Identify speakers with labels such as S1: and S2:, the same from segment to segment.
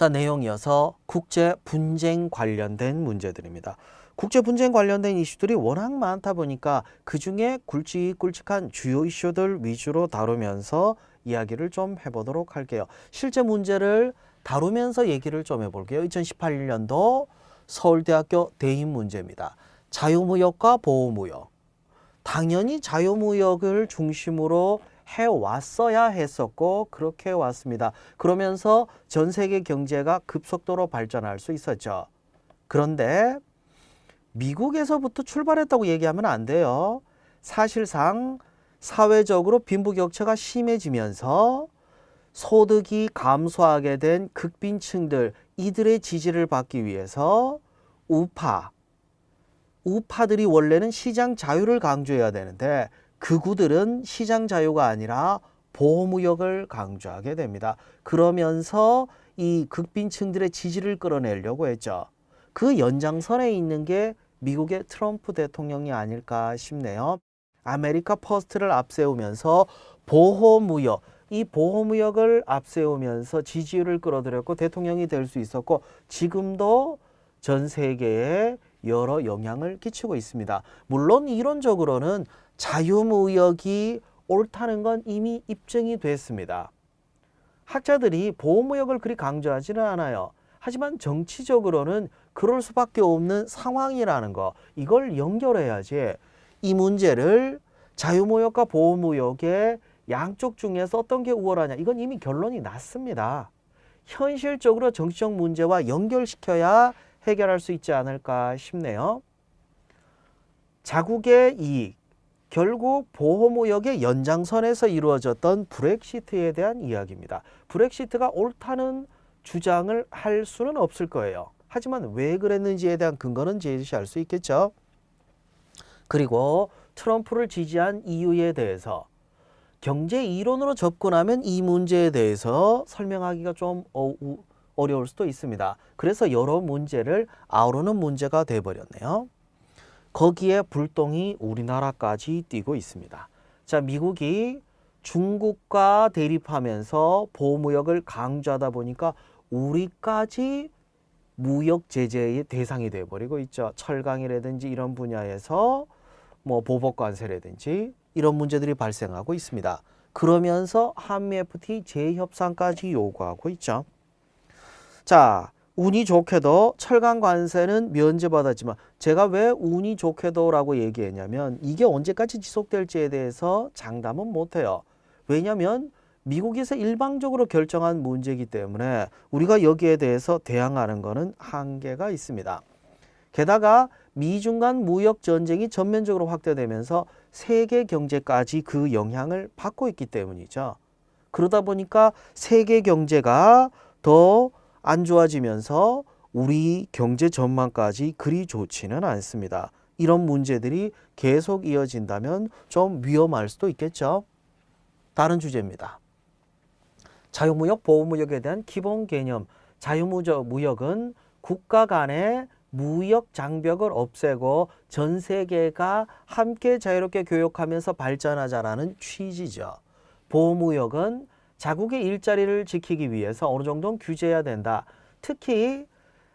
S1: 자, 내용 이어서 국제 분쟁 관련된 문제들입니다. 국제 분쟁 관련된 이슈들이 워낙 많다 보니까 그중에 굵직굵직한 주요 이슈들 위주로 다루면서 이야기를 좀 해보도록 할게요. 실제 문제를 다루면서 얘기를 좀 해볼게요. 2018년도 서울대학교 대입 문제입니다. 자유무역과 보호무역. 당연히 자유무역을 중심으로 해왔어야 했었고 그렇게 해왔습니다. 그러면서 전 세계 경제가 급속도로 발전할 수 있었죠. 그런데 미국에서부터 출발했다고 얘기하면 안 돼요. 사실상 사회적으로 빈부격차가 심해지면서 소득이 감소하게 된 극빈층들, 이들의 지지를 받기 위해서 우파들이 원래는 시장 자유를 강조해야 되는데 극우들은 시장 자유가 아니라 보호무역을 강조하게 됩니다. 그러면서 이 극빈층들의 지지를 끌어내려고 했죠. 그 연장선에 있는 게 미국의 트럼프 대통령이 아닐까 싶네요. 아메리카 퍼스트를 앞세우면서 보호무역, 이 보호무역을 앞세우면서 지지율을 끌어들였고 대통령이 될 수 있었고 지금도 전 세계에 여러 영향을 끼치고 있습니다. 물론 이론적으로는 자유무역이 옳다는 건 이미 입증이 됐습니다. 학자들이 보호무역을 그리 강조하지는 않아요. 하지만 정치적으로는 그럴 수밖에 없는 상황이라는 거, 이걸 연결해야지 이 문제를 자유무역과 보호무역의 양쪽 중에서 어떤 게 우월하냐, 이건 이미 결론이 났습니다. 현실적으로 정치적 문제와 연결시켜야 해결할 수 있지 않을까 싶네요. 자국의 이익, 결국 보호무역의 연장선에서 이루어졌던 브렉시트에 대한 이야기입니다. 브렉시트가 옳다는 주장을 할 수는 없을 거예요. 하지만 왜 그랬는지에 대한 근거는 제시할 수 있겠죠. 그리고 트럼프를 지지한 이유에 대해서 경제 이론으로 접근하면 이 문제에 대해서 설명하기가 좀 어려울 수도 있습니다. 그래서 여러 문제를 아우르는 문제가 돼버렸네요. 거기에 불똥이 우리나라까지 뛰고 있습니다. 자, 미국이 중국과 대립하면서 보호무역을 강조하다 보니까 우리까지 무역 제재의 대상이 돼버리고 있죠. 철강이라든지 이런 분야에서 뭐 보복관세라든지 이런 문제들이 발생하고 있습니다. 그러면서 한미 FTA 재협상까지 요구하고 있죠. 자, 운이 좋게도 철강 관세는 면제받았지만 제가 왜 운이 좋게도라고 얘기했냐면 이게 언제까지 지속될지에 대해서 장담은 못해요. 왜냐하면 미국에서 일방적으로 결정한 문제이기 때문에 우리가 여기에 대해서 대항하는 것은 한계가 있습니다. 게다가 미중 간 무역 전쟁이 전면적으로 확대되면서 세계 경제까지 그 영향을 받고 있기 때문이죠. 그러다 보니까 세계 경제가 더 안 좋아지면서 우리 경제 전망까지 그리 좋지는 않습니다. 이런 문제들이 계속 이어진다면 좀 위험할 수도 있겠죠. 다른 주제입니다. 자유무역, 보호무역에 대한 기본 개념. 자유무역은 국가 간의 무역 장벽을 없애고 전 세계가 함께 자유롭게 교역하면서 발전하자라는 취지죠. 보호무역은 자국의 일자리를 지키기 위해서 어느 정도는 규제해야 된다. 특히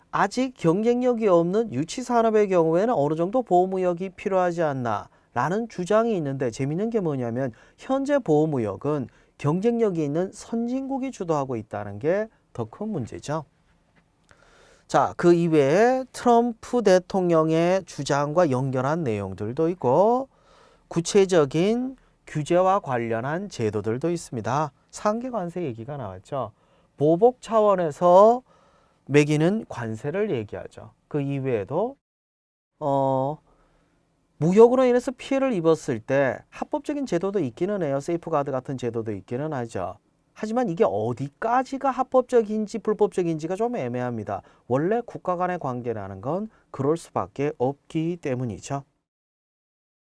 S1: 아직 경쟁력이 없는 유치산업의 경우에는 어느 정도 보호무역이 필요하지 않나 라는 주장이 있는데 재미있는 게 뭐냐면 현재 보호무역은 경쟁력이 있는 선진국이 주도하고 있다는 게 더 큰 문제죠. 자, 그 이외에 트럼프 대통령의 주장과 연결한 내용들도 있고 구체적인 규제와 관련한 제도들도 있습니다. 상계 관세 얘기가 나왔죠. 보복 차원에서 매기는 관세를 얘기하죠. 그 이외에도 무역으로 인해서 피해를 입었을 때 합법적인 제도도 있기는 해요. 세이프가드 같은 제도도 있기는 하죠. 하지만 이게 어디까지가 합법적인지 불법적인지가 좀 애매합니다. 원래 국가 간의 관계라는 건 그럴 수밖에 없기 때문이죠.